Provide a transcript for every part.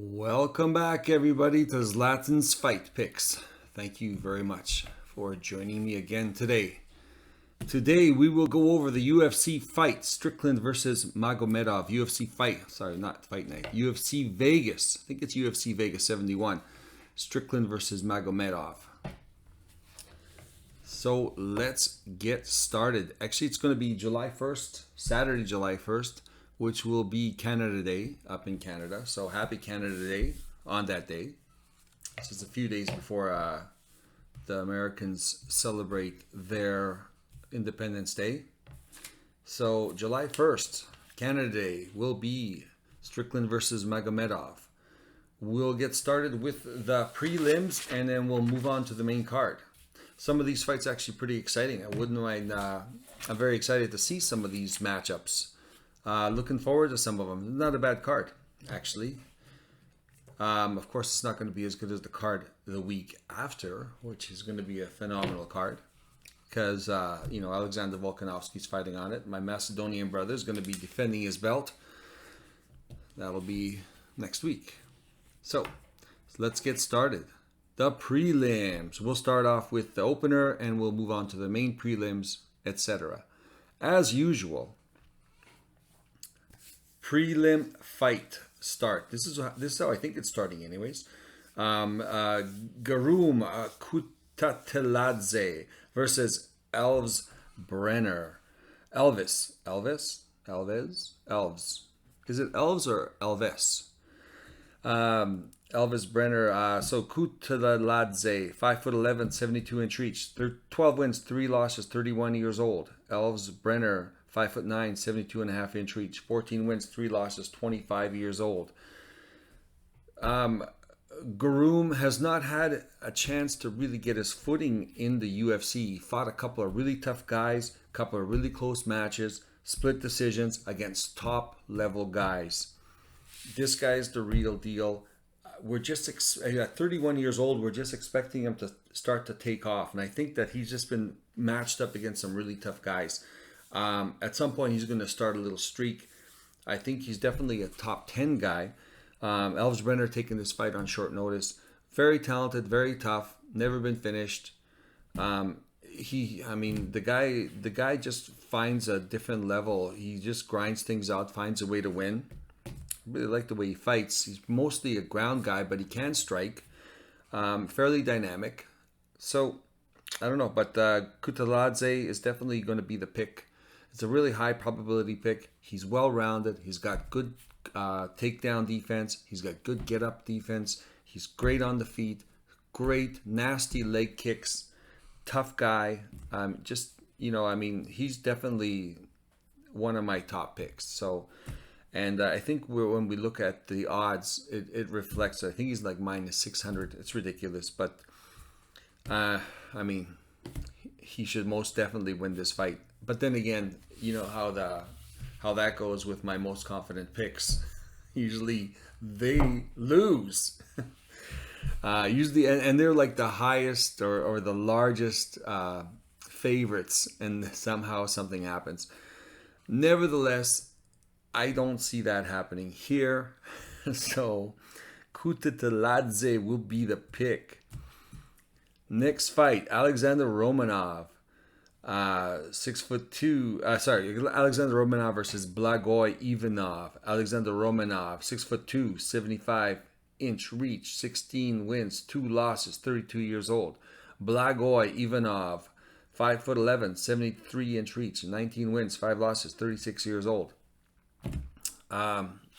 Welcome back, everybody, to Zlatan's Fight Picks. Thank you very much for joining me again today. Today, we will go over the UFC fight, Stickland versus Magomedov. UFC fight, sorry, not fight night. UFC Vegas. I think it's UFC Vegas 71. Stickland versus Magomedov. So, let's get started. Actually, it's going to be July 1st, Saturday, July 1st. Which will be Canada Day up in Canada. So happy Canada Day on that day. This is a few days before the Americans celebrate their Independence Day. So July 1st, Canada Day, will be Stickland versus Magomedov. We'll get started with the prelims and then we'll move on to the main card. Some of these fights are actually pretty exciting. I wouldn't mind, I'm very excited to see some of these matchups. Looking forward to some of them. Not a bad card, actually. Of course, it's not going to be as good as the card the week after, which is going to be a phenomenal card. Because, Alexander Volkanovski's fighting on it. My Macedonian brother is going to be defending his belt. That'll be next week. So, let's get started. The prelims. We'll start off with the opener and we'll move on to the main prelims, etc. As usual, prelim fight start. This is how I think it's starting anyways. Garum Kutateladze versus Brenner. Elves. Is it Elves or Elvis? Elvis Brenner. So Kutateladze, 5'11", 72-inch reach. 12 wins, 3 losses, 31 years old. Elves Brenner, 5'9", 72.5-inch reach, 14 wins, 3 losses, 25 years old. Garum has not had a chance to really get his footing in the UFC. He fought a couple of really tough guys, a couple of really close matches, split decisions against top-level guys. This guy's the real deal. We're just at 31 years old. We're just expecting him to start to take off, and I think that he's just been matched up against some really tough guys. At some point, he's going to start a little streak. I think he's definitely a top 10 guy. Elves Brenner taking this fight on short notice. Very talented, very tough. Never been finished. The guy just finds a different level. He just grinds things out, finds a way to win. I really like the way he fights. He's mostly a ground guy, but he can strike. Fairly dynamic. So, I don't know, but Kutateladze is definitely going to be the pick. It's a really high probability pick. He's well-rounded. He's got good takedown defense. He's got good get-up defense. He's great on the feet. Great, nasty leg kicks. Tough guy. He's definitely one of my top picks. So, and I think when we look at the odds, it reflects. I think he's like minus 600. It's ridiculous, but he should most definitely win this fight. But then again, you know how that goes with my most confident picks. Usually they lose. And they're like the highest or the largest favorites, and somehow something happens. Nevertheless, I don't see that happening here. So Kutateladze will be the pick. Next fight, Alexander Romanov. 6'2". Alexander Romanov versus Blagoy Ivanov. Alexander Romanov, 6'2", 75-inch reach, 16 wins, 2 losses, 32 years old. Blagoy Ivanov, 5'11", 73-inch reach, 19 wins, 5 losses, 36 years old.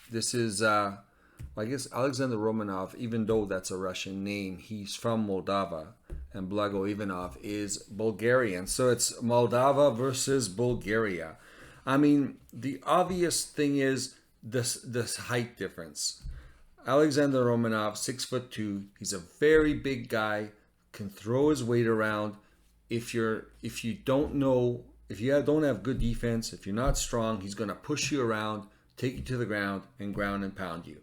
This is, I guess, Alexander Romanov, even though that's a Russian name, he's from Moldova. And Blago Ivanov is Bulgarian. So it's Moldova versus Bulgaria. I mean, the obvious thing is this height difference. Alexander Romanov, 6'2". He's a very big guy, can throw his weight around. If you don't have good defense, if you're not strong, he's going to push you around, take you to the ground and pound you.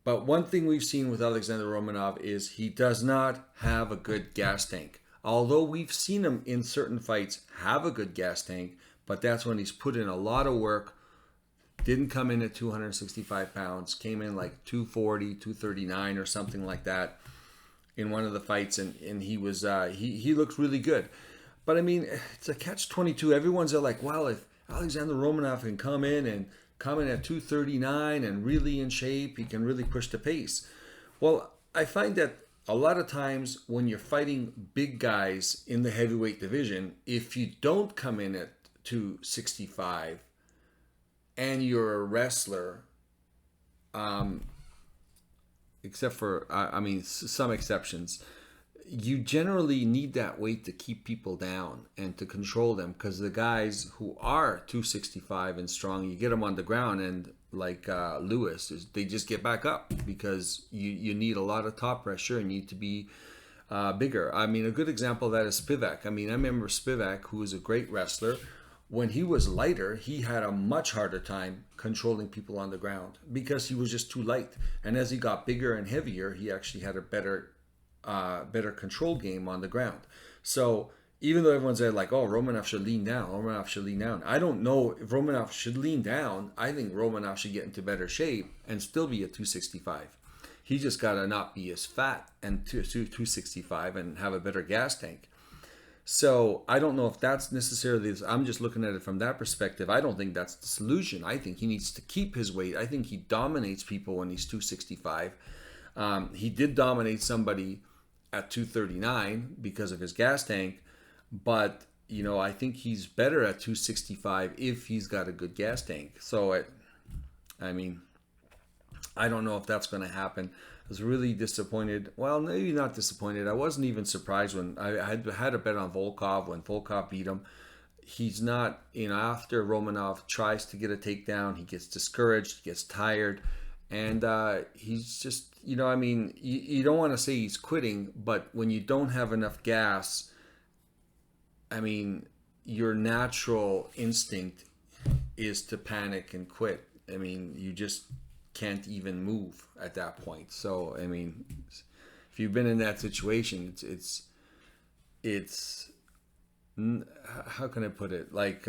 But one thing we've seen with Alexander Romanov is he does not have a good gas tank. Although we've seen him in certain fights have a good gas tank, but that's when he's put in a lot of work Didn't come in at 265 pounds. Came in like 240, 239 or something like that in one of the fights, and he was he looked really good. But I mean, it's a catch-22. Everyone's like, well, if Alexander Romanov can come in at 239 and really in shape, he can really push the pace. Well, I find that a lot of times when you're fighting big guys in the heavyweight division, if you don't come in at 265 and you're a wrestler, except for, I mean, some exceptions, you generally need that weight to keep people down and to control them, because the guys who are 265 and strong, you get them on the ground and like Lewis, they just get back up because you need a lot of top pressure and you need to be bigger. I mean, a good example of that is Spivak. I mean, I remember Spivak, who was a great wrestler. When he was lighter, he had a much harder time controlling people on the ground because he was just too light. And as he got bigger and heavier, he actually had a better control game on the ground. So even though everyone's there like, oh, Romanov should lean down, I don't know if Romanov should lean down. I think Romanov should get into better shape and still be at 265. He just got to not be as fat and 265 and have a better gas tank. So I don't know if that's necessarily, I'm just looking at it from that perspective. I don't think that's the solution. I think he needs to keep his weight. I think he dominates people when he's 265. He did dominate somebody at 239 because of his gas tank, but you know, I think he's better at 265 if he's got a good gas tank. So I mean, I don't know if that's going to happen. I was really disappointed. Well, maybe not disappointed. I wasn't even surprised when I had a bet on Volkov when Volkov beat him. He's not, you know, after Romanov tries to get a takedown, he gets discouraged, he gets tired, and he's just, you know, I mean, you don't want to say he's quitting, but when you don't have enough gas, I mean, your natural instinct is to panic and quit. I mean, you just can't even move at that point. So, I mean, if you've been in that situation, it's how can I put it? Like,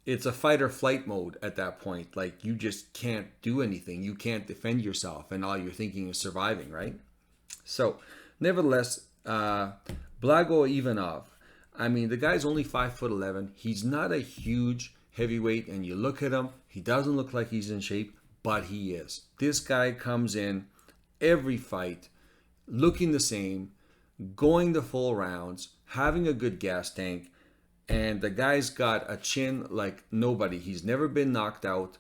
it's a fight or flight mode at that point. Like, you just can't do anything. You can't defend yourself, and all you're thinking is surviving, right? So, nevertheless, Blago Ivanov, I mean, the guy's only 5'11". He's not a huge heavyweight, and you look at him, he doesn't look like he's in shape, but he is. This guy comes in every fight looking the same, going the full rounds, having a good gas tank, and the guy's got a chin like nobody. He's never been knocked out.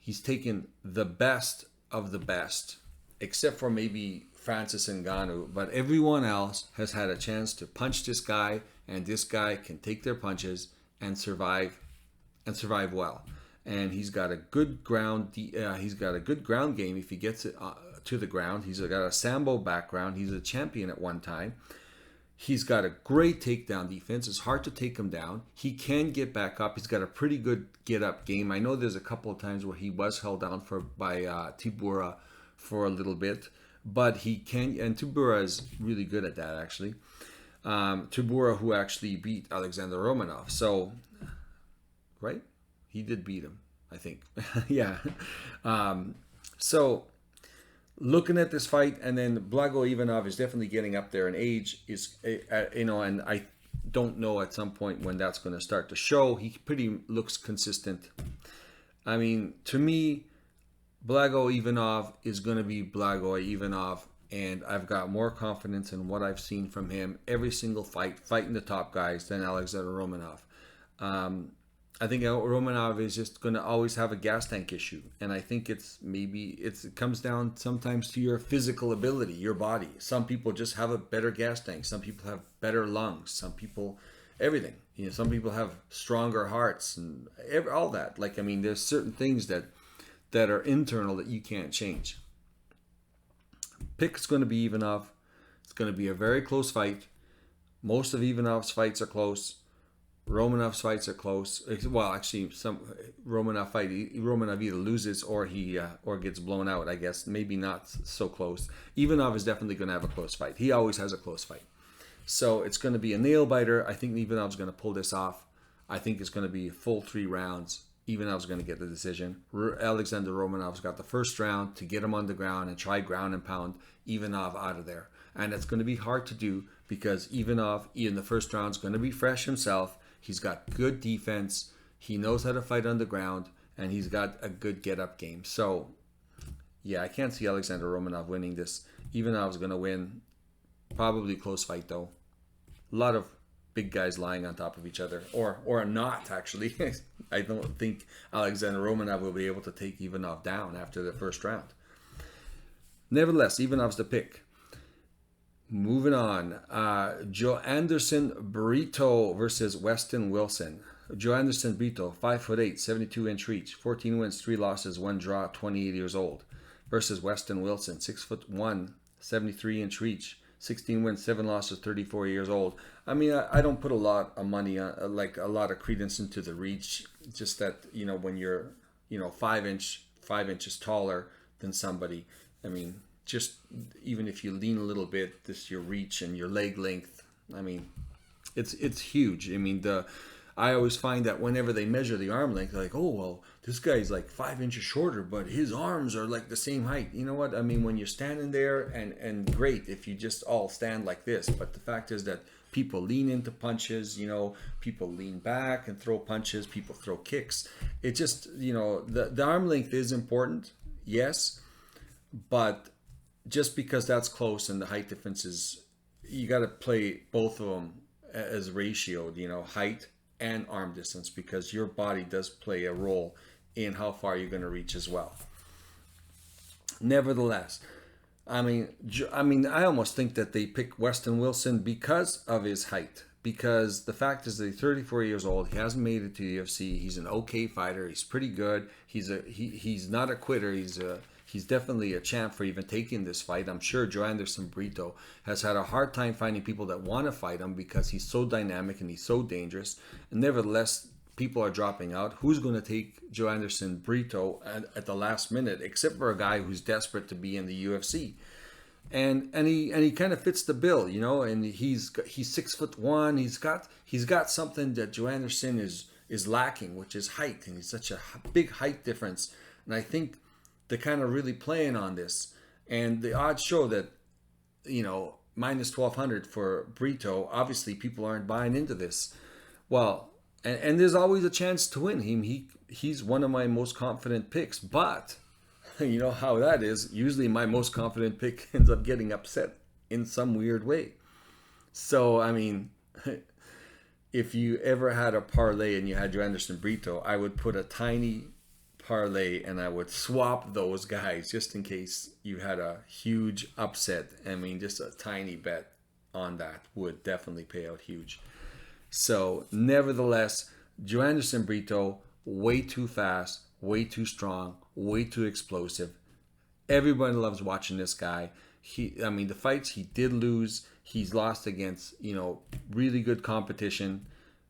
He's taken the best of the best, except for maybe Francis Ngannou, but everyone else has had a chance to punch this guy, and this guy can take their punches and survive well. And he's got a good ground. He's got a good ground game if he gets it to the ground. He's got a sambo background. He's a champion at one time. He's got a great takedown defense. It's hard to take him down. He can get back up. He's got a pretty good get-up game. I know there's a couple of times where he was held down by Tibura for a little bit, but he can. And Tibura is really good at that, actually. Tibura, who actually beat Alexander Romanov. So, right? He did beat him, I think. Yeah. So, looking at this fight, and then Blago Ivanov is definitely getting up there in age. Is you know, and I don't know at some point when that's going to start to show. He pretty looks consistent. I mean, to me, Blago Ivanov is going to be Blago Ivanov, and I've got more confidence in what I've seen from him every single fight, fighting the top guys, than Alexander Romanov. I think Romanov is just going to always have a gas tank issue. And I think it comes down sometimes to your physical ability, your body. Some people just have a better gas tank. Some people have better lungs. Some people, everything. You know, some people have stronger hearts and all that. Like, I mean, there's certain things that are internal that you can't change. Pick's going to be Ivanov. It's going to be a very close fight. Most of Ivanov's fights are close. Romanov's fights are close. Well, actually, some Romanov either loses or he gets blown out. I guess maybe not so close. Ivanov is definitely going to have a close fight. He always has a close fight. So it's going to be a nail biter. I think Ivanov's going to pull this off. I think it's going to be a full 3 rounds. Ivanov's going to get the decision. Alexander Romanov's got the first round to get him on the ground and try ground and pound Ivanov out of there. And it's going to be hard to do because Ivanov in the first round is going to be fresh himself. He's got good defense. He knows how to fight on the ground, and he's got a good get-up game. So, yeah, I can't see Alexander Romanov winning this. Ivanov's going to win. Probably close fight, though. A lot of big guys lying on top of each other. Or not, actually. I don't think Alexander Romanov will be able to take Ivanov down after the first round. Nevertheless, Ivanov's the pick. Moving on. Joe Anderson Brito versus Weston Wilson. Joe Anderson Brito, 5'8", 72-inch reach, 14 wins, 3 losses, 1 draw, 28 years old. Versus Weston Wilson, 6'1", 73-inch reach, 16 wins, 7 losses, 34 years old. I mean, I don't put a lot of money on, like a lot of credence into the reach. Just that, when you're, 5 inches taller than somebody, I mean, just even if you lean a little bit, this your reach and your leg length. I mean, it's huge. I mean, I always find that whenever they measure the arm length, they're like, oh, well, this guy's like 5 inches shorter, but his arms are like the same height. You know what? I mean, when you're standing there, and great if you just all stand like this. But the fact is that people lean into punches, people lean back and throw punches, people throw kicks. It just, the arm length is important, yes, but just because that's close and the height difference is, you got to play both of them as ratioed, height and arm distance, because your body does play a role in how far you're going to reach as well. Nevertheless, I mean, I almost think that they picked Weston Wilson because of his height. Because the fact is that he's 34 years old. He hasn't made it to the UFC. He's an okay fighter. He's pretty good. He's not a quitter. He's definitely a champ for even taking this fight. I'm sure Joe Anderson Brito has had a hard time finding people that want to fight him because he's so dynamic and he's so dangerous. And nevertheless, people are dropping out. Who's going to take Joe Anderson Brito at the last minute, except for a guy who's desperate to be in the UFC? And he kind of fits the bill, And he's 6'1". He's got something that Joe Anderson is lacking, which is height, and he's such a big height difference. And I think they're kind of really playing on this, and the odds show that minus 1,200 for Brito. Obviously, people aren't buying into this. Well, and there's always a chance to win him. He's one of my most confident picks, but you know how that is. Usually, my most confident pick ends up getting upset in some weird way. So, I mean, if you ever had a parlay and you had Joe Anderson Brito, I would put a tiny parlay and I would swap those guys just in case you had a huge upset. I mean, just a tiny bet on that would definitely pay out huge. So, nevertheless, Joe Anderson Brito, way too fast, way too strong, way too explosive. Everybody loves watching this guy. The fights he did lose, he's lost against, really good competition.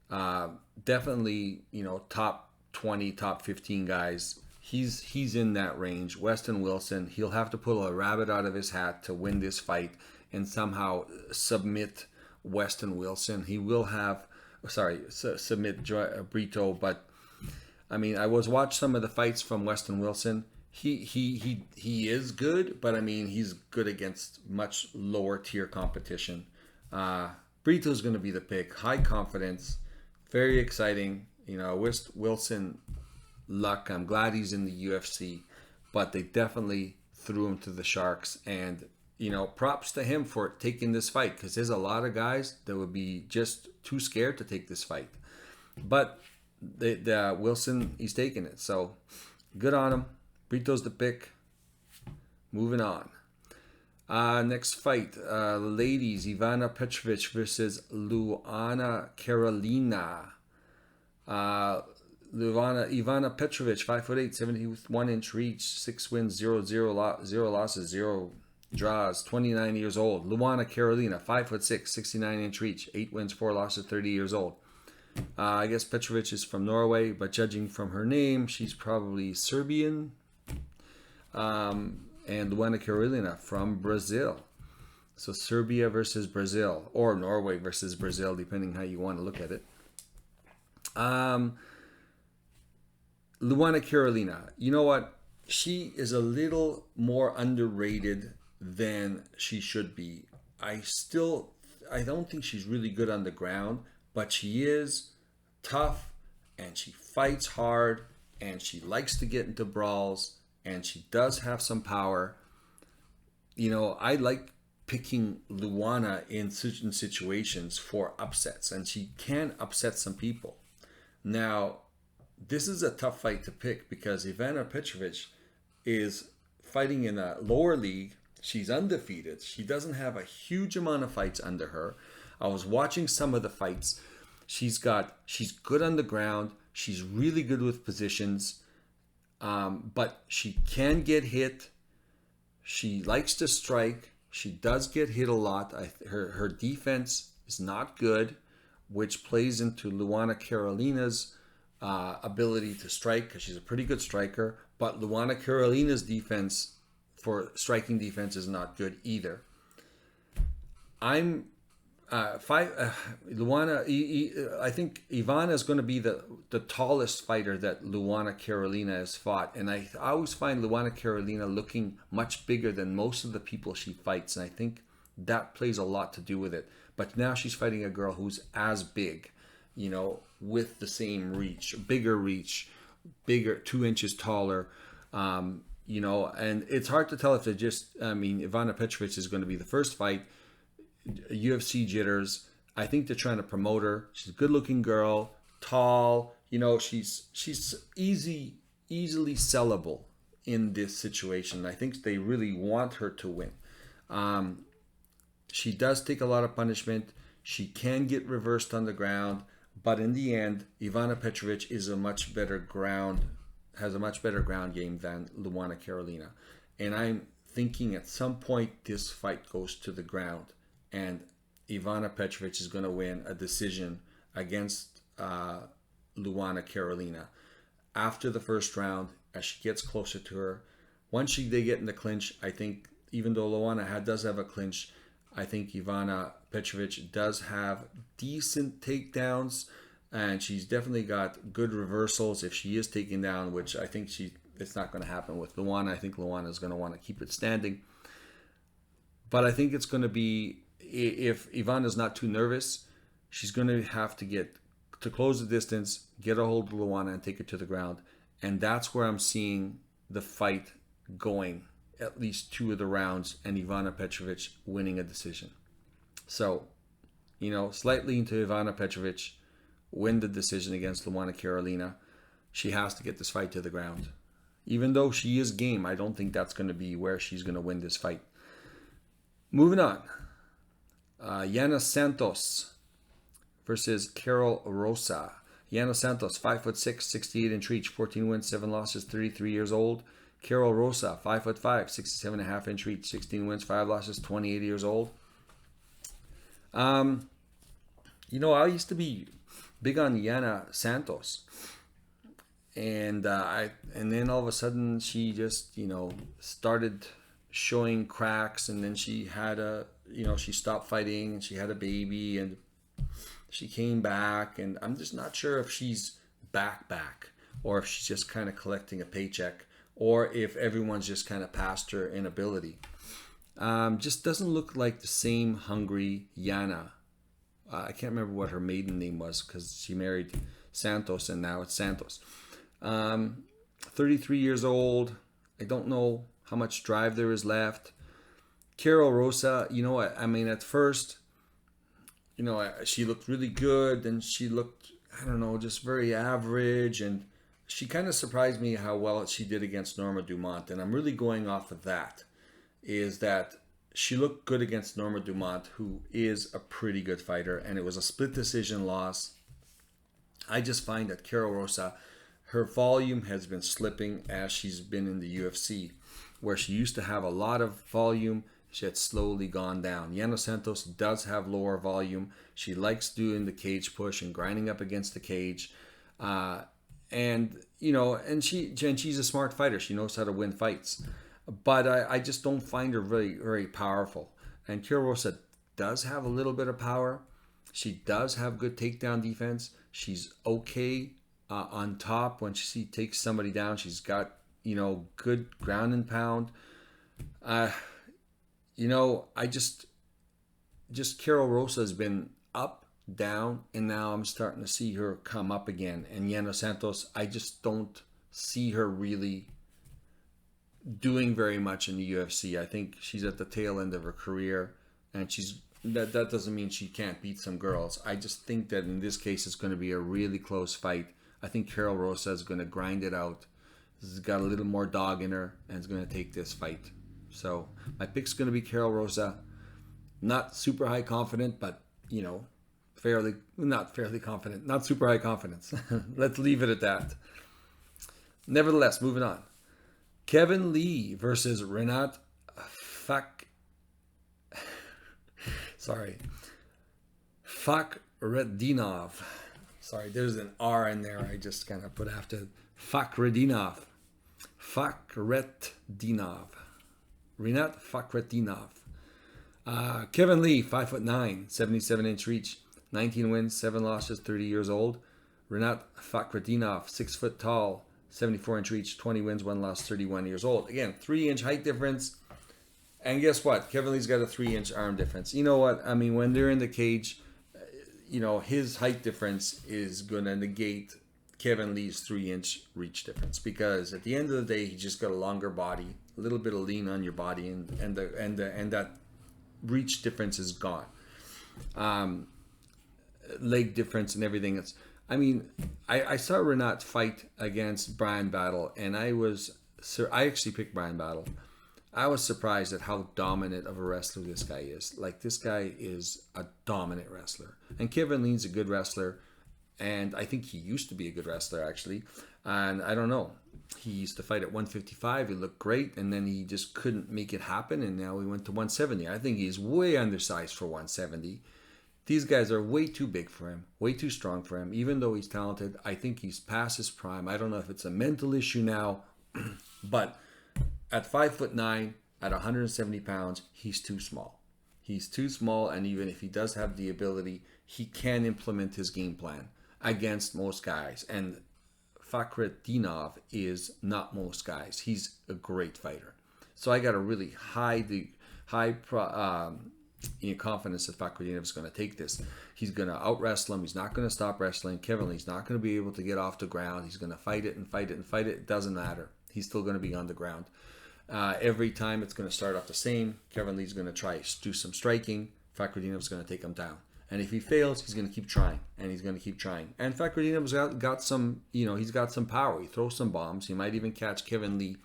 Definitely, top 20, top 15 guys. He's in that range. Weston Wilson, he'll have to pull a rabbit out of his hat to win this fight and somehow submit Weston Wilson. He will submit Brito, but I mean, I was watching some of the fights from Weston Wilson. He is good, but I mean, he's good against much lower tier competition. Brito's going to be the pick. High confidence, very exciting. Wilson, luck. I'm glad he's in the UFC, but they definitely threw him to the Sharks. And, props to him for taking this fight, because there's a lot of guys that would be just too scared to take this fight. But the Wilson, he's taking it. So good on him. Brito's the pick. Moving on. Next fight, ladies, Ivana Petrovic versus Luana Carolina. Ivana Petrovic, 5'8", 71-inch reach, 6 wins, 0 losses, 0 draws, 29 years old. Luana Carolina, 5'6", 69-inch reach, 8 wins, 4 losses, 30 years old. I guess Petrovic is from Norway, but judging from her name, she's probably Serbian. And Luana Carolina from Brazil. So Serbia versus Brazil, or Norway versus Brazil, depending how you want to look at it. Luana Carolina, you know what? She is a little more underrated than she should be. I still, I don't think she's really good on the ground, but she is tough and she fights hard and she likes to get into brawls and she does have some power. You know, I like picking Luana in certain situations for upsets, and she can upset some people. Now, this is a tough fight to pick because Ivana Petrovic is fighting in a lower league. She's undefeated. She doesn't have a huge amount of fights under her. I was watching some of the fights. She's good on the ground. She's really good with positions, but she can get hit. She likes to strike. She does get hit a lot. Her defense is not good, which plays into Luana Carolina's ability to strike because she's a pretty good striker. But Luana Carolina's defense for striking defense is not good either. I'm Luana. I think Ivana is going to be the tallest fighter that Luana Carolina has fought, and I always find Luana Carolina looking much bigger than most of the people she fights, and I think that plays a lot to do with it. But now she's fighting a girl who's as big, you know, with the same reach, bigger, 2 inches taller. You know, and it's hard to tell if they're just. I mean, Ivana Petrovic is going to be the first fight. UFC jitters. I think they're trying to promote her. She's a good-looking girl, tall. You know, she's easily sellable in this situation. I think they really want her to win. She does take a lot of punishment. She can get reversed on the ground, but in the end, Ivana Petrovic has a much better ground game than Luana Carolina. And I'm thinking at some point this fight goes to the ground and Ivana Petrovic is going to win a decision against Luana Carolina. After the first round, as she gets closer to her, once they get in the clinch, I think even though Luana does have a clinch, I think Ivana Petrovic does have decent takedowns, and she's definitely got good reversals if she is taken down, which I think it's not going to happen with Luana. I think Luana is going to want to keep it standing. But I think it's going to be, if Ivana's not too nervous, she's going to have to get to close the distance, get a hold of Luana and take her to the ground. And that's where I'm seeing the fight going, at least 2 of the rounds, and Ivana Petrovic winning a decision. So, you know, slightly into Ivana Petrovic win the decision against Luana Carolina. She has to get this fight to the ground. Even though she is game, I don't think that's going to be where she's going to win this fight. Moving on. Yana Santos versus Carol Rosa. Yana Santos, 5'6", 68-inch reach, 14 wins, 7 losses, 33 years old. Carol Rosa, 5'5", 67.5-inch reach, 16 wins, 5 losses, 28 years old. You know, I used to be big on Yana Santos, and then all of a sudden she just, you know, started showing cracks, and then she had she stopped fighting and she had a baby and she came back, and I'm just not sure if she's back or if she's just kind of collecting a paycheck, or if everyone's just kind of past her inability. Just doesn't look like the same hungry Yana. I can't remember what her maiden name was because she married Santos and now it's Santos. 33 years old. I don't know how much drive there is left. Carol Rosa, you know, I mean, at first, you know, she looked really good, and she looked, I don't know, just very average, and she kind of surprised me how well she did against Norma Dumont, and I'm really going off of that, is that she looked good against Norma Dumont, who is a pretty good fighter, and it was a split decision loss. I just find that Carol Rosa, her volume has been slipping as she's been in the UFC, where she used to have a lot of volume. She had slowly gone down. Yana Santos does have lower volume. She likes doing the cage push and grinding up against the cage. And she's a smart fighter. She knows how to win fights. But I just don't find her very, very powerful. And Carol Rosa does have a little bit of power. She does have good takedown defense. She's okay on top. When she takes somebody down, she's got, good ground and pound. I just Carol Rosa has been up, down, and now I'm starting to see her come up again. And Yana Santos, I just don't see her really doing very much in the UFC. I think she's at the tail end of her career, and that doesn't mean she can't beat some girls. I just think that in this case it's going to be a really close fight. I think Carol Rosa is going to grind it out. She's got a little more dog in her and is going to take this fight. So my pick's going to be Carol Rosa. Not super high confident, but not fairly confident, not super high confidence. Let's leave it at that. Nevertheless, moving on. Kevin Lee versus Rinat Fakhretdinov. Sorry, there's an R in there. I just kind of put after Fakhretdinov. Rinat Fakhretdinov. Kevin Lee, 5'9", 77-inch reach, 19 wins, 7 losses, 30 years old. Rinat Fakhretdinov, 6 foot tall, 74-inch reach, 20 wins, 1 loss, 31 years old. Again, 3-inch height difference. And guess what? Kevin Lee's got a 3-inch arm difference. You know what? I mean, when they're in the cage, his height difference is going to negate Kevin Lee's 3-inch reach difference, because at the end of the day, he just got a longer body, a little bit of lean on your body, and that reach difference is gone. Leg difference and everything. I saw Rinat fight against Brian Battle, and I actually picked Brian Battle. I was surprised at how dominant of a wrestler this guy is. Like, this guy is a dominant wrestler. And Kevin Lee's a good wrestler, and I think he used to be a good wrestler, actually. And I don't know. He used to fight at 155. He looked great, and then he just couldn't make it happen, and now he went to 170. I think he's way undersized for 170. These guys are way too big for him, way too strong for him. Even though he's talented, I think he's past his prime. I don't know if it's a mental issue now, but at 5'9", at 170 pounds, he's too small. He's too small, and even if he does have the ability, he can implement his game plan against most guys. And Fakhretdinov is not most guys. He's a great fighter. So I got a really high confidence that Fakhretdinov is going to take this. He's going to out-wrestle him. He's not going to stop wrestling. Kevin Lee's not going to be able to get off the ground. He's going to fight it and fight it and fight it. It doesn't matter. He's still going to be on the ground. Every time it's going to start off the same. Kevin Lee's going to try to do some striking. Fakhretdinov's going to take him down. And if he fails, he's going to keep trying, and he's going to keep trying. And Fakhretdinov's got some, he's got some power. He throws some bombs. He might even catch Kevin Lee,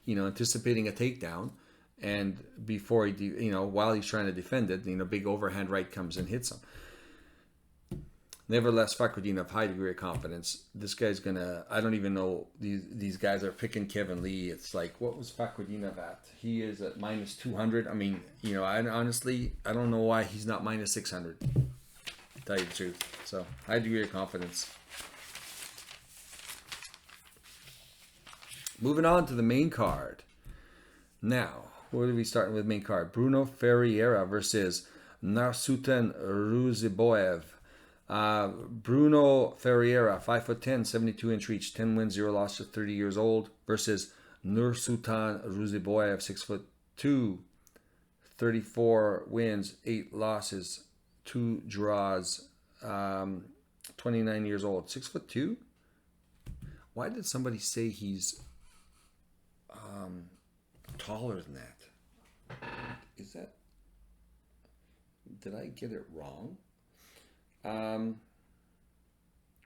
anticipating a takedown. And before while he's trying to defend it, big overhand right comes and hits him. Nevertheless, Fakhretdinov, high degree of confidence. This guy's gonna. I don't even know. These guys are picking Kevin Lee. It's like, what was Fakhretdinov at? He is at minus 200. I mean, I honestly, I don't know why he's not minus 600. To tell you the truth. So, high degree of confidence. Moving on to the main card. Now, what are we starting with main card? Bruno Ferreira versus Nursultan Ruziboev. Bruno Ferreira, 5'10", 72-inch reach, 10 wins, 0 losses, 30 years old, versus Nursultan Ruziboev, 6'2", 34 wins, 8 losses, 2 draws, 29 years old. 6'2"? Why did somebody say he's taller than that? Is that... Did I get it wrong? Let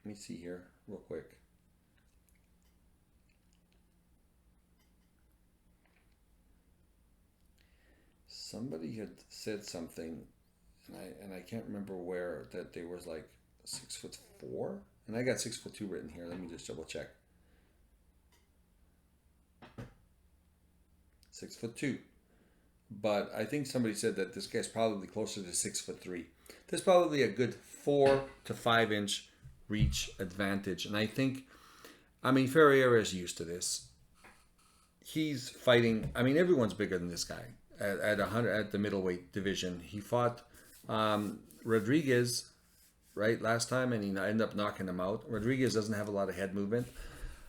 me see here real quick. Somebody had said something, and I can't remember where, that they was like 6'4", and I got 6'2" written here. Let me just double check. 6'2", but I think somebody said that this guy's probably closer to 6'3". There's probably a good 4 to 5 inch reach advantage, and I think, Ferreira is used to this. He's fighting. Everyone's bigger than this guy at 100 at the middleweight division. He fought Rodriguez right, last time, and he ended up knocking him out. Rodriguez doesn't have a lot of head movement,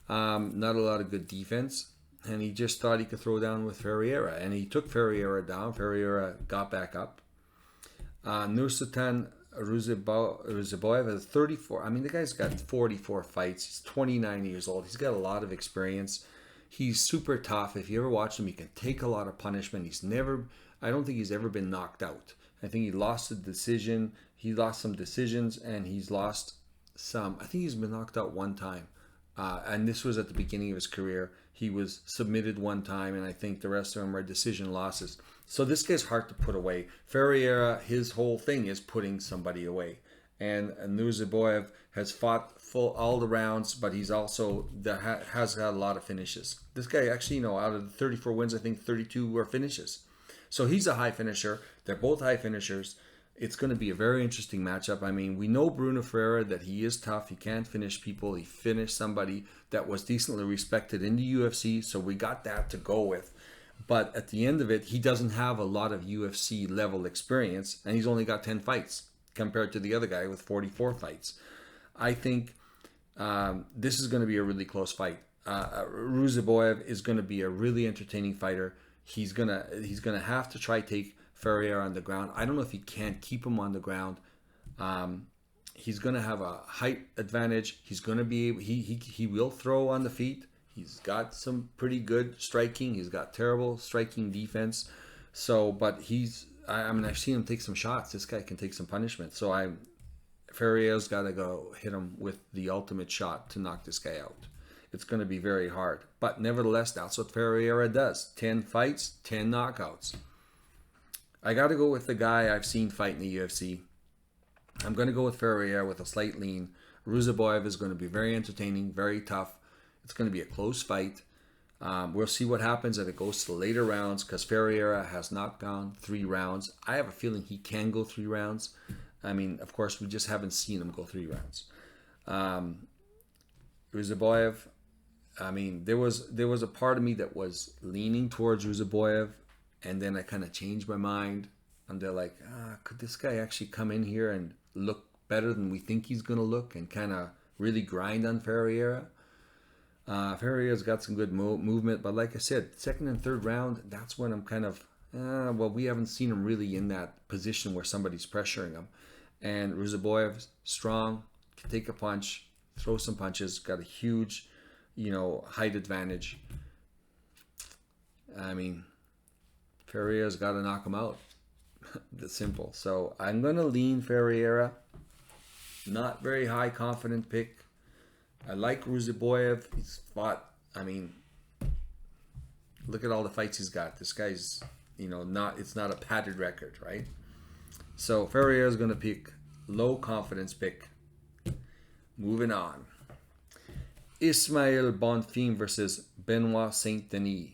not a lot of good defense, and he just thought he could throw down with Ferreira, and he took Ferreira down. Ferreira got back up. Nursultan Ruziboyev has 34. I mean, the guy's got 44 fights. He's 29 years old. He's got a lot of experience. He's super tough. If you ever watch him, he can take a lot of punishment. I don't think he's ever been knocked out. I think he lost a decision. He lost some decisions, and he's lost some. I think he's been knocked out one time. And this was at the beginning of his career. He was submitted one time, and I think the rest of them are decision losses. So this guy's hard to put away. Ferreira, his whole thing is putting somebody away. And Nurziboyev has fought all the rounds, but he's also has had a lot of finishes. This guy actually, out of the 34 wins, I think 32 were finishes. So he's a high finisher. They're both high finishers. It's going to be a very interesting matchup. I mean, we know Bruno Ferreira that he is tough. He can't finish people. He finished somebody that was decently respected in the UFC, so we got that to go with. But at the end of it, he doesn't have a lot of UFC level experience, and he's only got 10 fights compared to the other guy with 44 fights. I think this is going to be a really close fight. Ruziboyev is going to be a really entertaining fighter. He's gonna have to try take Ferreira on the ground. I don't know if he can't keep him on the ground. He's gonna have a height advantage. He's gonna be able, he will throw on the feet. He's got some pretty good striking. He's got terrible striking defense. So, but I've seen him take some shots. This guy can take some punishment. So Ferreira's got to go hit him with the ultimate shot to knock this guy out. It's going to be very hard. But nevertheless, that's what Ferreira does. 10 fights, 10 knockouts. I got to go with the guy I've seen fight in the UFC. I'm going to go with Ferreira with a slight lean. Ruziboyev is going to be very entertaining, very tough. It's going to be a close fight. We'll see what happens if it goes to the later rounds, because Ferreira has not gone 3 rounds. I have a feeling he can go 3 rounds. I mean, of course, we just haven't seen him go 3 rounds. Ruziboyev, I mean, there was a part of me that was leaning towards Ruziboyev, and then I kind of changed my mind. And they're like, could this guy actually come in here and look better than we think he's going to look and kind of really grind on Ferreira? Ferreira's got some good movement, but like I said, 2nd and 3rd round, that's when I'm kind of, we haven't seen him really in that position where somebody's pressuring him. And Ruziboyev's strong, can take a punch, throw some punches, got a huge, height advantage. I mean, Ferreira's got to knock him out. That's simple. So I'm going to lean Ferreira. Not very high confident pick. I like Ruziboyev. He's fought, I mean, look at all the fights he's got. This guy's, it's not a padded record, right? So Ferreira's going to pick low confidence pick. Moving on. Ismael Bonfim versus Benoit Saint Denis.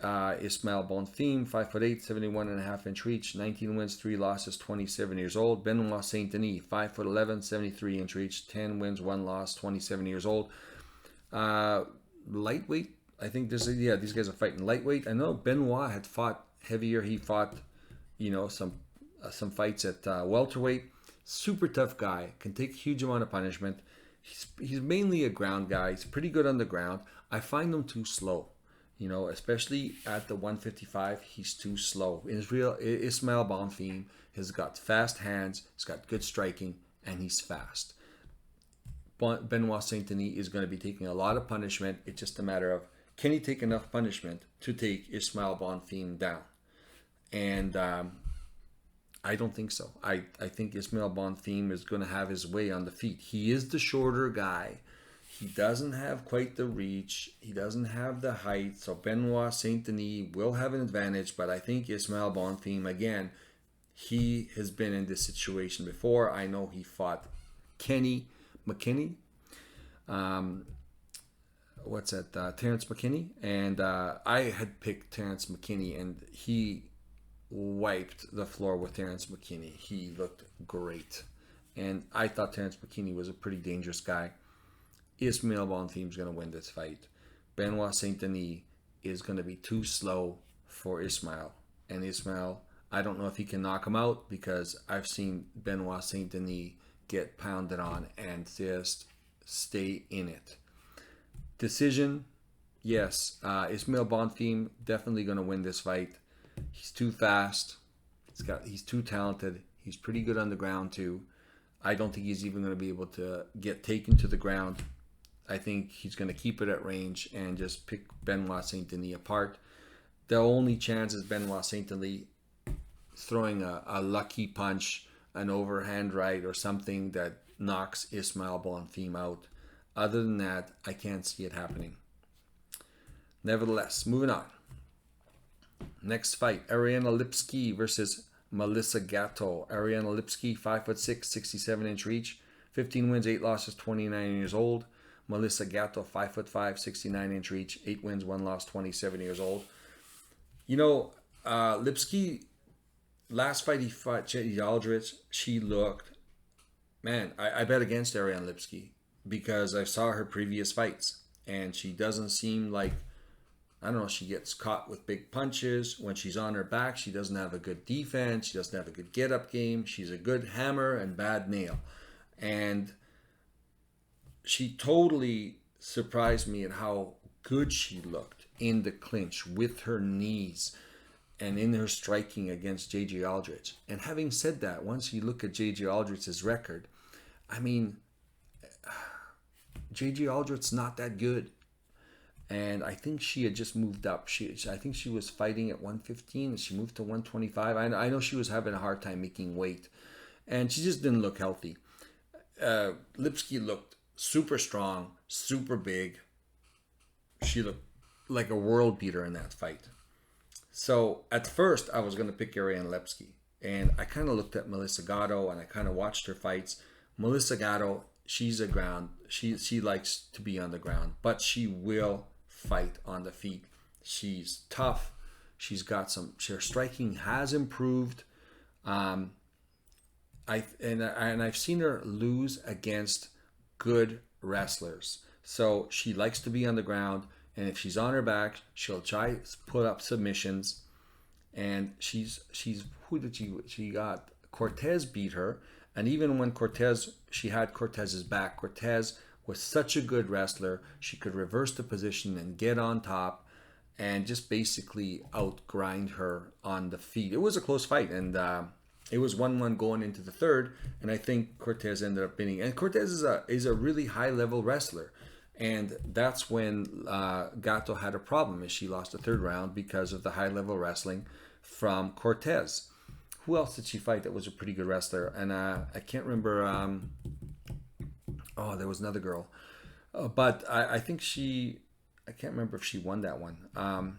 Ismael Bonfim, 5'8", 71.5-inch reach, 19 wins, 3 losses, 27 years old. Benoit Saint Denis, 5'11", 73-inch reach, 10 wins, 1 loss, 27 years old. Lightweight, I think these guys are fighting lightweight. I know Benoit had fought heavier. He fought, some fights at welterweight. Super tough guy, can take a huge amount of punishment. He's mainly a ground guy. He's pretty good on the ground. I find him too slow. Especially at the 155, he's too slow. Ismael Bonfim has got fast hands, he's got good striking, and he's fast. Benoit Saint Denis is going to be taking a lot of punishment. It's just a matter of, can he take enough punishment to take Ismael Bonfim down? And I don't think so. I think Ismael Bonfim is going to have his way on the feet. He is the shorter guy. He doesn't have quite the reach. He doesn't have the height. So Benoit Saint Denis will have an advantage. But I think Ismael Bonfim, again, he has been in this situation before. I know he fought Kenny McKinney. Terrence McKinney. And I had picked Terrence McKinney, and he wiped the floor with Terrence McKinney. He looked great. And I thought Terrence McKinney was a pretty dangerous guy. Ismael Bonfim is going to win this fight. Benoit Saint Denis is going to be too slow for Ismael. And Ismael, I don't know if he can knock him out, because I've seen Benoit Saint Denis get pounded on and just stay in it. Decision, yes. Ismail Bonfim definitely going to win this fight. He's too fast. He's too talented. He's pretty good on the ground too. I don't think he's even going to be able to get taken to the ground. I think he's going to keep it at range and just pick Benoit Saint-Denis apart. The only chance is Benoit Saint-Denis throwing a lucky punch, an overhand right or something that knocks Ismail Bonfim out. Other than that, I can't see it happening. Nevertheless, moving on. Next fight, Ariana Lipski versus Melissa Gatto. Ariana Lipski, 5'6", 67-inch reach, 15 wins, 8 losses, 29 years old. Melissa Gatto, 5'5", 69-inch reach, 8 wins, 1 loss, 27 years old. You know, Lipski, last fight he fought Jedi Aldrich, she looked, man, I bet against Ariane Lipski because I saw her previous fights and she doesn't seem like, I don't know, she gets caught with big punches. When she's on her back, she doesn't have a good defense. She doesn't have a good get-up game. She's a good hammer and bad nail. And she totally surprised me at how good she looked in the clinch with her knees and in her striking against J.J. Aldrich. And having said that, once you look at J.J. Aldrich's record, I mean, J.J. Aldrich's not that good. And I think she had just moved up. I think she was fighting at 115 and she moved to 125. I know she was having a hard time making weight. And she just didn't look healthy. Lipski looked super strong, super big. She looked like a world beater in that fight. So at first I was going to pick Ariane Lipski. And I kind of looked at Melissa Gatto and I kind of watched her fights. Melissa Gatto, she's a ground. She likes to be on the ground. But she will fight on the feet. She's tough. She's got her striking has improved. I've seen her lose against good wrestlers. So she likes to be on the ground, and if she's on her back, she'll try to put up submissions. And she's who did she got? Cortez beat her, and even when she had Cortez's back, Cortez was such a good wrestler. She could reverse the position and get on top and just basically outgrind her on the feet. It was a close fight, and it was 1-1 going into the third, and I think Cortez ended up winning. And Cortez is a really high-level wrestler, and that's when Gatto had a problem, is she lost the third round because of the high-level wrestling from Cortez. Who else did she fight that was a pretty good wrestler? And I can't remember... there was another girl. But I think I can't remember if she won that one.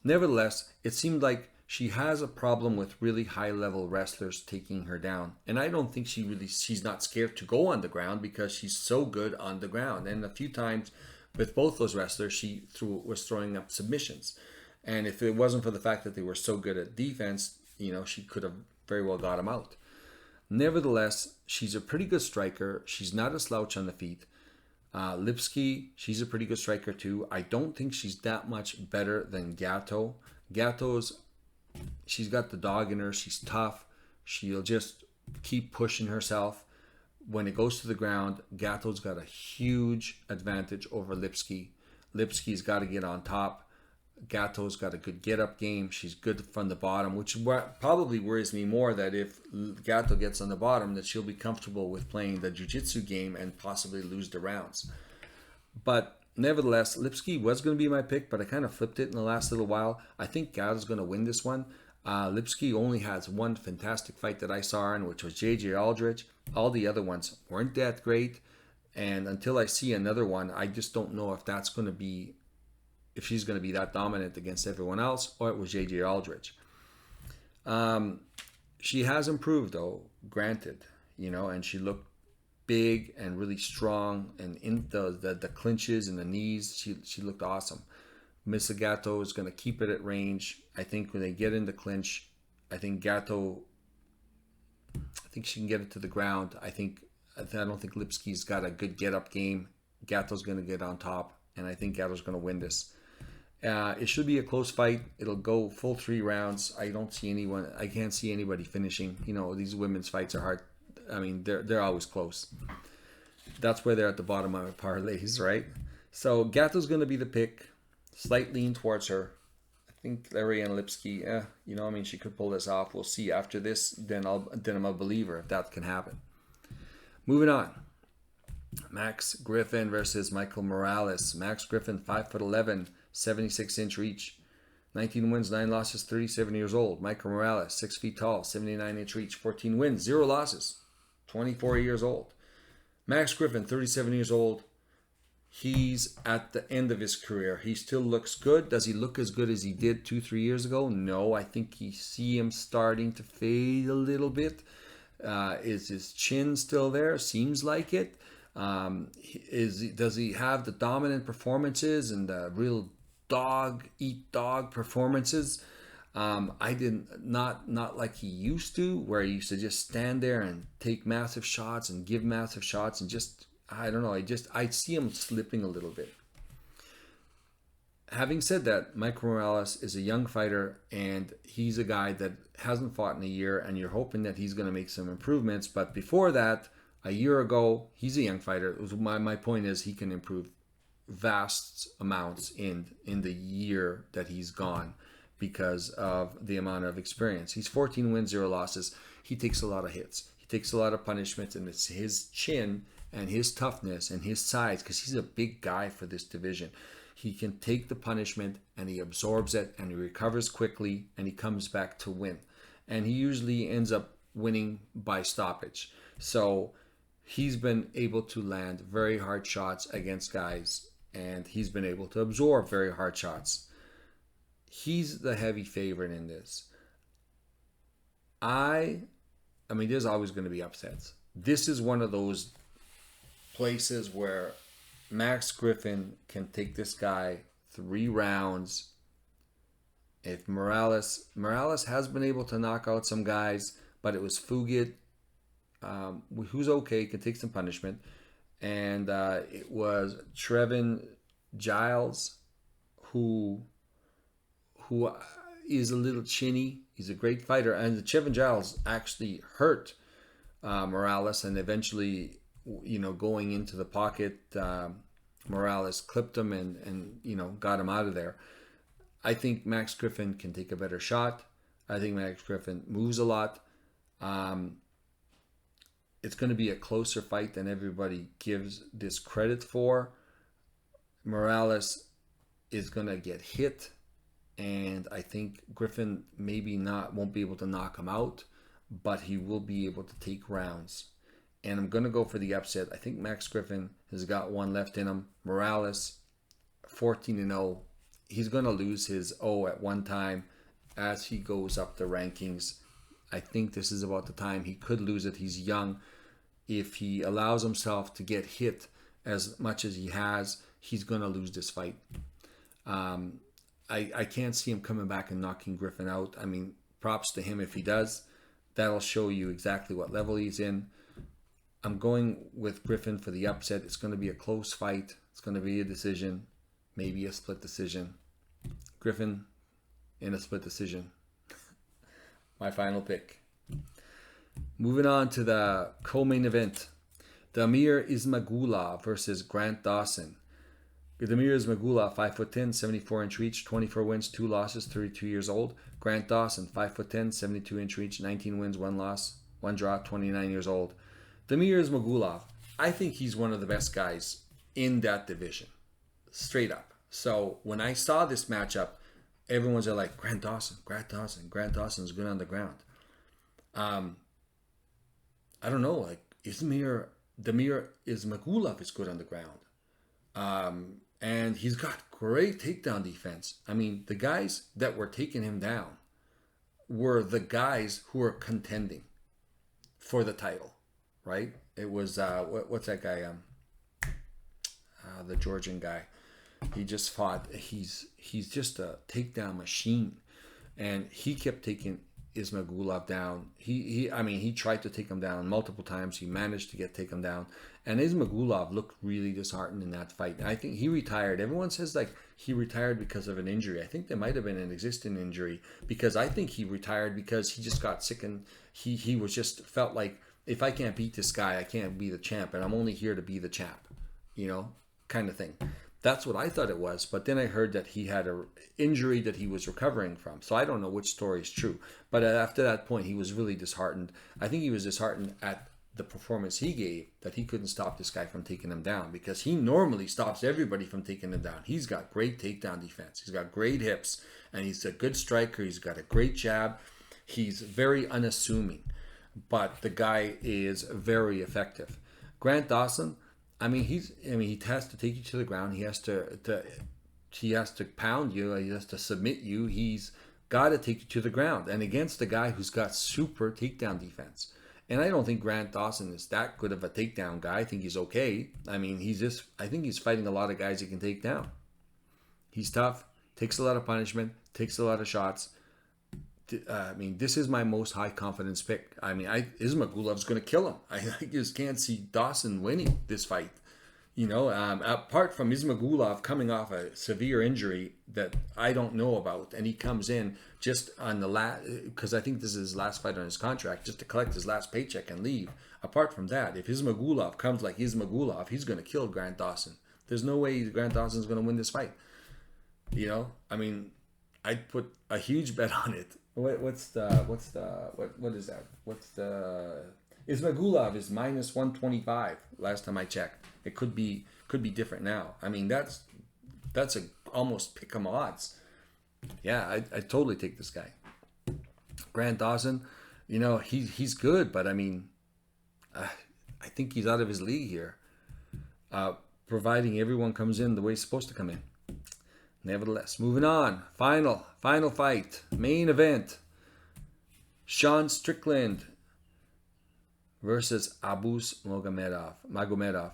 Nevertheless, it seemed like she has a problem with really high-level wrestlers taking her down. And I don't think she's not scared to go on the ground because she's so good on the ground. And a few times with both those wrestlers, she was throwing up submissions. And if it wasn't for the fact that they were so good at defense, she could have very well got them out. Nevertheless, she's a pretty good striker. She's not a slouch on the feet. Lipski, she's a pretty good striker too. I don't think she's that much better than Gatto. She's got the dog in her. She's tough. She'll just keep pushing herself. When it goes to the ground, Gatto's got a huge advantage over Lipski. Lipski's got to get on top. Gatto's got a good get-up game. She's good from the bottom, which probably worries me more, that if Gatto gets on the bottom, that she'll be comfortable with playing the jiu-jitsu game and possibly lose the rounds. But nevertheless, Lipski was going to be my pick, but I kind of flipped it in the last little while. I think Gatto's going to win this one. Lipski only has one fantastic fight that I saw her in, which was J.J. Aldrich. All the other ones weren't that great. And until I see another one, I just don't know if she's going to be that dominant against everyone else, or it was J.J. Aldrich. She has improved, though, granted, and she looked big and really strong, and in the clinches and the knees, she looked awesome. Miss Gatto is going to keep it at range. I think when they get in the clinch, I think she can get it to the ground. I don't think Lipski's got a good get-up game. Gatto's going to get on top, and I think Gatto's going to win this. It should be a close fight. It'll go full 3 rounds. I can't see anybody finishing. These women's fights are hard. I mean, they're always close. That's where they're at the bottom of my parlays, right? So Gato's going to be the pick. Slight lean towards her. I think Ariane Lipsky, I mean, she could pull this off. We'll see after this. Then I'm a believer if that can happen. Moving on. Max Griffin versus Michael Morales. Max Griffin, 5'11", 76-inch reach. 19 wins, 9 losses, 37 years old. Michael Morales, 6 feet tall, 79-inch reach, 14 wins, 0 losses, 24 years old. Max Griffin, 37 years old. He's at the end of his career. He still looks good. Does he look as good as he did 2-3 years ago? No, I think you see him starting to fade a little bit. Is his chin still there? Seems like it. Does he have the dominant performances and the real dog eat dog performances? I did not like he used to, where he used to just stand there and take massive shots and give massive shots and just, I don't know, I see him slipping a little bit. Having said that, Michael Morales is a young fighter, and he's a guy that hasn't fought in a year, and you're hoping that he's going to make some improvements. But before that, a year ago, he's a young fighter. My point is he can improve vast amounts in the year that he's gone because of the amount of experience. He's 14 wins, 0 losses. He takes a lot of hits. He takes a lot of punishments, and it's his chin and his toughness and his size, because he's a big guy for this division. He can take the punishment and he absorbs it and he recovers quickly and he comes back to win. And he usually ends up winning by stoppage. So he's been able to land very hard shots against guys, and he's been able to absorb very hard shots. He's the heavy favorite in this. I mean, there's always going to be upsets. This is one of those places where Max Griffin can take this guy 3 rounds. If Morales has been able to knock out some guys, but it was Fugit, who's okay, can take some punishment. And it was Trevin Giles, who is a little chinny. He's a great fighter. And Trevin Giles actually hurt Morales, and eventually, going into the pocket, Morales clipped him and got him out of there. I think Max Griffin can take a better shot. I think Max Griffin moves a lot. It's going to be a closer fight than everybody gives this credit for. Morales is going to get hit, and I think Griffin won't be able to knock him out, but he will be able to take rounds. And I'm going to go for the upset. I think Max Griffin has got one left in him. Morales, 14-0. He's going to lose his O at one time as he goes up the rankings. I think this is about the time he could lose it. He's young. If he allows himself to get hit as much as he has, he's going to lose this fight. I can't see him coming back and knocking Griffin out. I mean, props to him if he does. That'll show you exactly what level he's in. I'm going with Griffin for the upset. It's going to be a close fight. It's going to be a decision, maybe a split decision. Griffin in a split decision. My final pick. Moving on to the co-main event. Damir Ismagulov versus Grant Dawson. Damir Ismagulov, 5'10", 74-inch reach, 24 wins, 2 losses, 32 years old. Grant Dawson, 5'10", 72-inch reach, 19 wins, 1 loss, 1 draw, 29 years old. Damir Ismagulov, I think he's one of the best guys in that division. Straight up. So when I saw this matchup, everyone's like, Grant Dawson's good on the ground. I don't know, like Damir Ismagulov is good on the ground. And he's got great takedown defense. I mean, the guys that were taking him down were the guys who were contending for the title, right? It was, what's that guy? The Georgian guy. He just fought. He's just a takedown machine. And he kept taking Ismagulov down. He tried to take him down multiple times. He managed to take him down. And Ismagulov looked really disheartened in that fight. And I think he retired. Everyone says like he retired because of an injury. I think there might have been an existing injury, because I think he retired because he just got sick and he was just felt like if I can't beat this guy, I can't be the champ, and I'm only here to be the champ, kind of thing. That's what I thought it was. But then I heard that he had a injury that he was recovering from. So I don't know which story is true. But after that point, he was really disheartened. I think he was disheartened at the performance he gave, that he couldn't stop this guy from taking him down, because he normally stops everybody from taking him down. He's got great takedown defense. He's got great hips, and he's a good striker. He's got a great jab. He's very unassuming, but the guy is very effective. Grant Dawson, he has to take you to the ground. He has to pound you. He has to submit you. He's got to take you to the ground, and against a guy who's got super takedown defense. And I don't think Grant Dawson is that good of a takedown guy. I think he's okay. I think he's fighting a lot of guys he can take down. He's tough, takes a lot of punishment, takes a lot of shots. This is my most high confidence pick. Ismagulov's going to kill him. I just can't see Dawson winning this fight. Apart from Ismagulov coming off a severe injury that I don't know about, and he comes in just on the last, because I think this is his last fight on his contract, just to collect his last paycheck and leave. Apart from that, if Ismagulov comes like Ismagulov, he's going to kill Grant Dawson. There's no way Grant Dawson's going to win this fight. I'd put a huge bet on it. What is that? Ismagulov is minus 125 last time I checked. It could be different now. That's a almost pick 'em odds. Yeah, I totally take this guy. Grant Dawson, he's good, but I think he's out of his league here. Providing everyone comes in the way it's supposed to come in. Nevertheless, moving on. Final fight. Main event. Sean Strickland versus Abus Magomedov.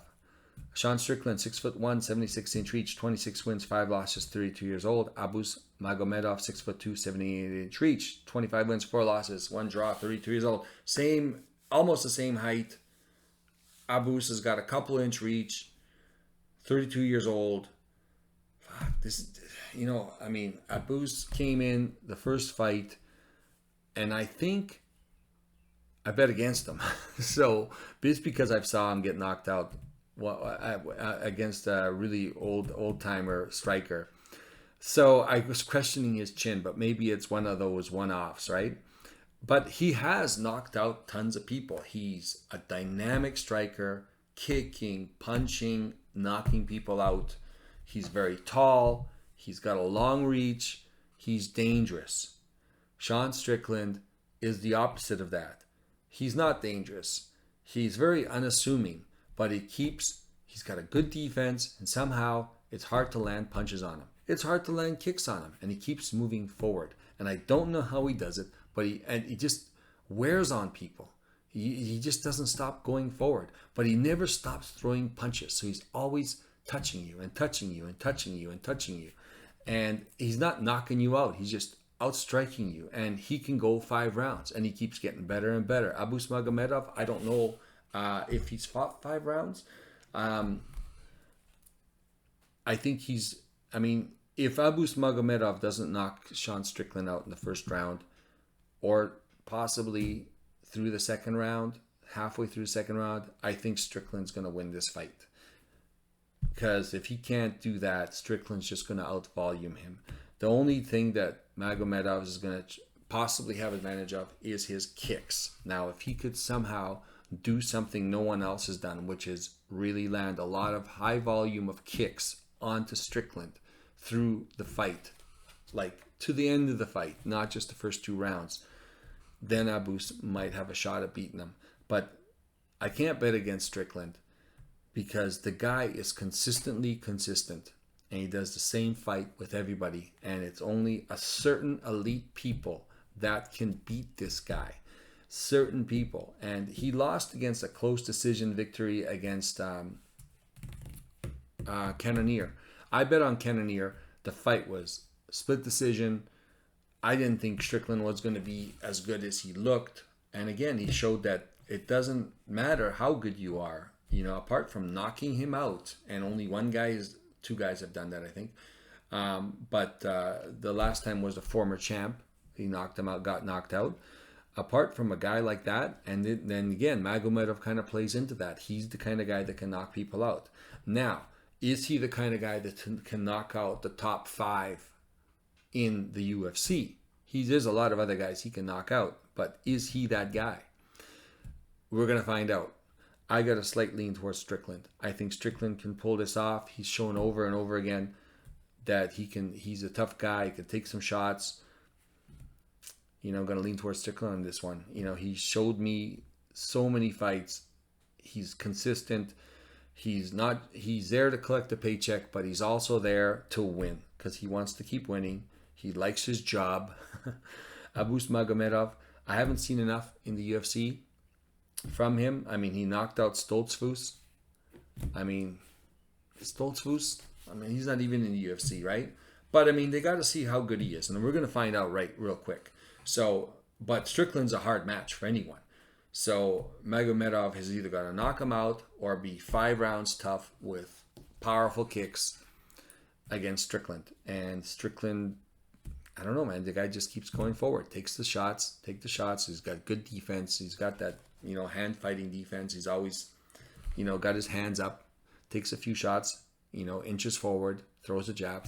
Sean Strickland, 6'1", 76-inch reach, 26 wins, 5 losses, 32 years old. Abus Magomedov, 6'2", 78-inch reach, 25 wins, 4 losses, 1 draw, 32 years old. Almost the same height. Abus has got a couple inch reach, 32 years old. Abus came in the first fight, and I think I bet against him. So just because I saw him get knocked out against a really old timer striker, so I was questioning his chin, but maybe it's one of those one-offs, right? But he has knocked out tons of people. He's a dynamic striker, kicking, punching, knocking people out. He's very tall. He's got a long reach. He's dangerous. Sean Strickland is the opposite of that. He's not dangerous. He's very unassuming, but he's got a good defense, and somehow it's hard to land punches on him. It's hard to land kicks on him, and he keeps moving forward. And I don't know how he does it, but he just wears on people. He just doesn't stop going forward, but he never stops throwing punches. So he's always touching you and touching you and touching you and touching you. And he's not knocking you out. He's just outstriking you. And he can go 5 rounds, and he keeps getting better and better. Abus Magomedov, I don't know if he's fought 5 rounds. I think if Abus Magomedov doesn't knock Sean Strickland out in the first round, or possibly through the second round, halfway through the second round, I think Strickland's going to win this fight. Because if he can't do that, Strickland's just going to out-volume him. The only thing that Magomedov is going to possibly have advantage of is his kicks. Now, if he could somehow do something no one else has done, which is really land a lot of high volume of kicks onto Strickland through the fight, like to the end of the fight, not just the first 2 rounds, then Abus might have a shot at beating him. But I can't bet against Strickland, because the guy is consistently consistent, and he does the same fight with everybody, and it's only a certain elite people that can beat this guy. Certain people. And he lost against a close decision victory against Cannonier. I bet on Cannonier. The fight was split decision. I didn't think Strickland was going to be as good as he looked. And again, he showed that it doesn't matter how good you are. Apart from knocking him out, and only 2 guys have done that, I think. But the last time was a former champ. He knocked him out, got knocked out. apart from a guy like that, and then again, Magomedov kind of plays into that. He's the kind of guy that can knock people out. Now, is he the kind of guy that can knock out the top 5 in the UFC? There's a lot of other guys he can knock out, but is he that guy? We're going to find out. I got a slight lean towards Stickland. I think Stickland can pull this off. He's shown over and over again that he's a tough guy, he can take some shots. I'm going to lean towards Stickland on this one. He showed me so many fights. He's consistent. He's there to collect a paycheck, but he's also there to win because he wants to keep winning. He likes his job. Abus Magomedov, I haven't seen enough in the UFC from him. He knocked out Stoltzfus. Stoltzfus, he's not even in the UFC, right? But, they got to see how good he is. And we're going to find out real quick. But Strickland's a hard match for anyone. So Magomedov has either got to knock him out or be 5 rounds tough with powerful kicks against Stickland. And Stickland, I don't know, man. The guy just keeps going forward, take the shots. He's got good defense. He's got that, hand fighting defense. He's always, got his hands up, takes a few shots, inches forward, throws a jab.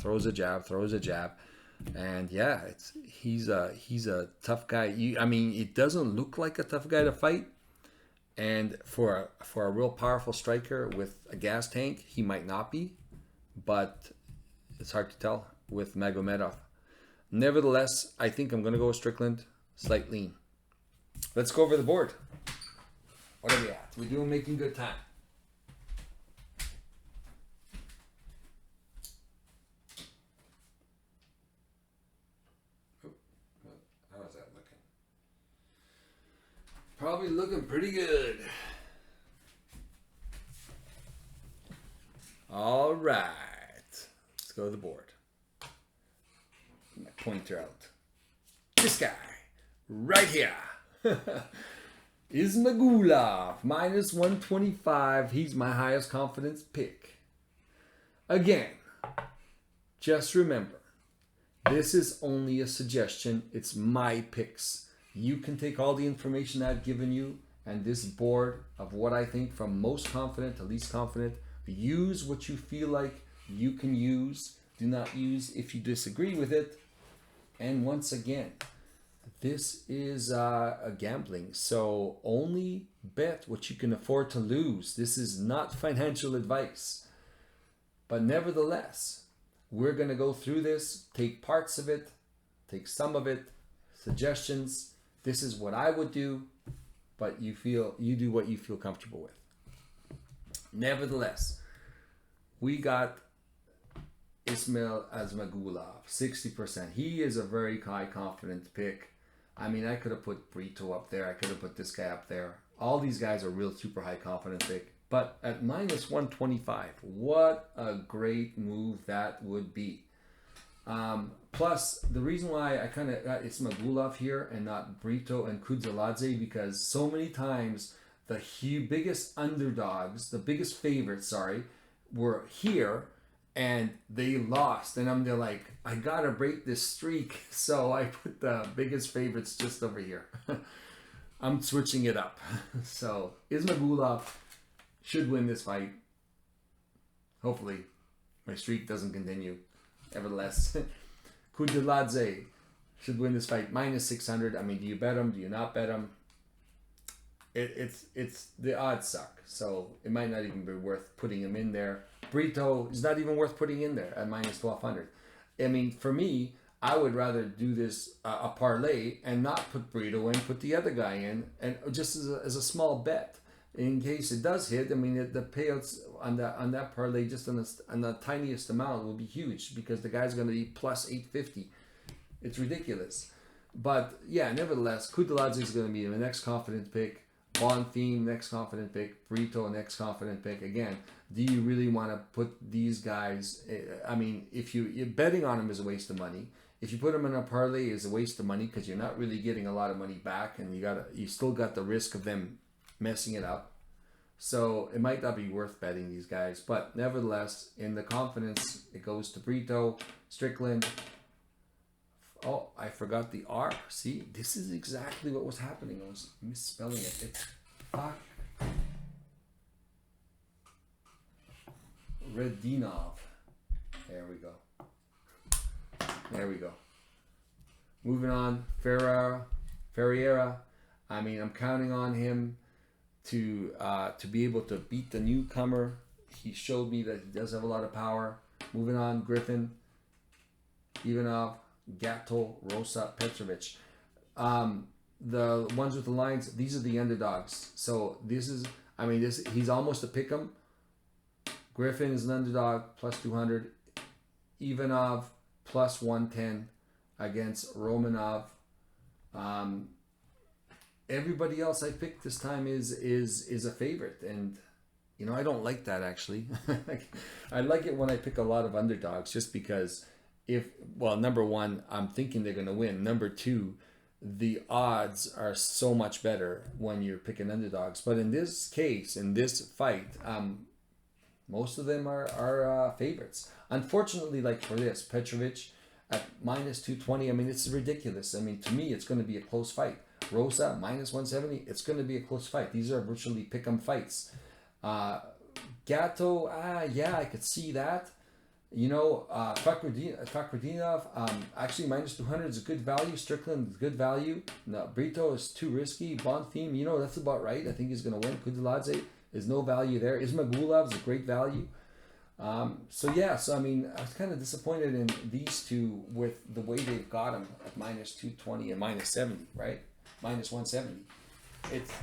And yeah, he's a tough guy. It doesn't look like a tough guy to fight. And for a real powerful striker with a gas tank, he might not be, but it's hard to tell with Magomedov. Nevertheless, I think I'm going to go with Stickland. Slight lean. Let's go over the board. What are we at? We're doing making good time. How's that looking? Probably looking pretty good. All right. Let's go to the board. My pointer out. This guy right here. Ismagulov, minus 125. He's my highest confidence pick. Again, just remember, this is only a suggestion. It's my picks. You can take all the information I've given you and this board of what I think from most confident to least confident. Use what you feel like you can use. Do not use if you disagree with it. And once again, this is a gambling, so only bet what you can afford to lose. This is not financial advice. But nevertheless, we're going to go through this, take parts of it, take some of it, suggestions. This is what I would do, but you do what you feel comfortable with. Nevertheless, we got Ismail Azmagulov, 60%. He is a very high confidence pick. I could have put Brito up there. I could have put this guy up there. All these guys are real super high confidence pick. But at minus 125, what a great move that would be. Plus, the reason why I kind of got Ismagulov here and not Brito and Kudzeladze, because so many times the biggest underdogs, the biggest favorites, were here and they lost. And I'm there like, I got to break this streak. So I put the biggest favorites just over here. I'm switching it up. So Ismagulov should win this fight. Hopefully my streak doesn't continue. Nevertheless, Kudzeladze should win this fight. Minus 600. Do you bet him? Do you not bet him? It's the odds suck. So it might not even be worth putting him in there. Brito is not even worth putting in there at minus 1200. For me, I would rather do this a parlay and not put Brito in, put the other guy in, and just as a small bet in case it does hit. The payouts on that parlay just on the tiniest amount will be huge because the guy's going to be plus 850. It's ridiculous. But yeah, nevertheless, Kudzeladze is going to be the next confident pick. Bonfim, next confident pick. Brito, next confident pick. Again, do you really want to put these guys? If you're betting on them is a waste of money. If you put them in a parlay, is a waste of money because you're not really getting a lot of money back, and you still got the risk of them messing it up. So it might not be worth betting these guys. But nevertheless, in the confidence, it goes to Brito, Stickland, Oh, I forgot the R. See, this is exactly what was happening. I was misspelling it. It's Redinov. There we go. There we go. Moving on, Ferreira. I mean, I'm counting on him to be able to beat the newcomer. He showed me that he does have a lot of power. Moving on, Griffin, Ivanov, Gato, Rosa, Petrovic. The ones with the lines, these are the underdogs. So this is, I mean, he's almost a pick'em. Griffin is an underdog, plus 200. Ivanov, plus 110 against Romanov. Everybody else I picked this time is a favorite, and you know I don't like that actually. I like it when I pick a lot of underdogs, just because number one, I'm thinking they're gonna win. Number two, the odds are so much better when you're picking underdogs. But in this case, in this fight, most of them are favorites. Unfortunately, like for this, Petrovic at minus 220, I mean, it's ridiculous. I mean, to me, it's going to be a close fight. Rosa, minus 170, it's going to be a close fight. These are virtually pick-em fights. Gato, yeah, I could see that. You know, Fakhretdinov, actually minus 200 is a good value. Stickland is good value. No, Brito is too risky. Bonfim, you know, that's about right. I think he's going to win. Kudladze is no value there. Ismagulov is a great value. So I mean, I was kind of disappointed in these two with the way they've got them at minus 220 and minus 70, right? Minus 170.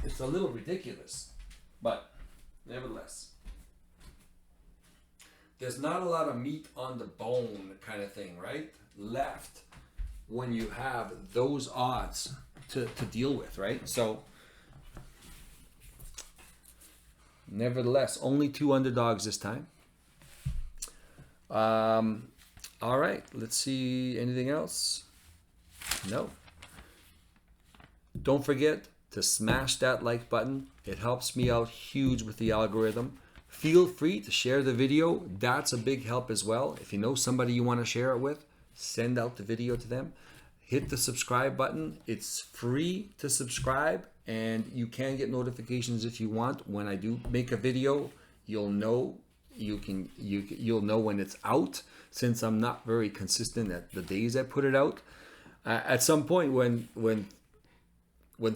It's a little ridiculous, but nevertheless, there's not a lot of meat on the bone kind of thing, right? Left when you have those odds to deal with, right? So nevertheless, only two underdogs this time. All right, let's see, anything else? No. Don't forget to smash that like button. It helps me out huge with the algorithm. Feel free to share the video. That's a big help as well. If you know somebody you want to share it with, send out the video to them. Hit the subscribe button. It's free to subscribe, and you can get notifications if you want. When I do make a video, you'll know. You'll know when it's out, since I'm not very consistent at the days I put it out. At some point when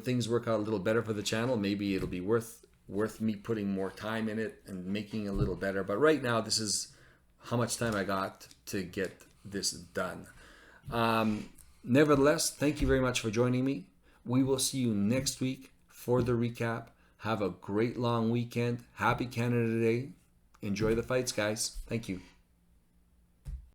things work out a little better for the channel, maybe it'll be worth me putting more time in it and making it a little better. But right now, this is how much time I got to get this done. Nevertheless, thank you very much for joining me. We will see you next week for the recap. Have a great long weekend. Happy Canada Day. Enjoy the fights, guys. Thank you.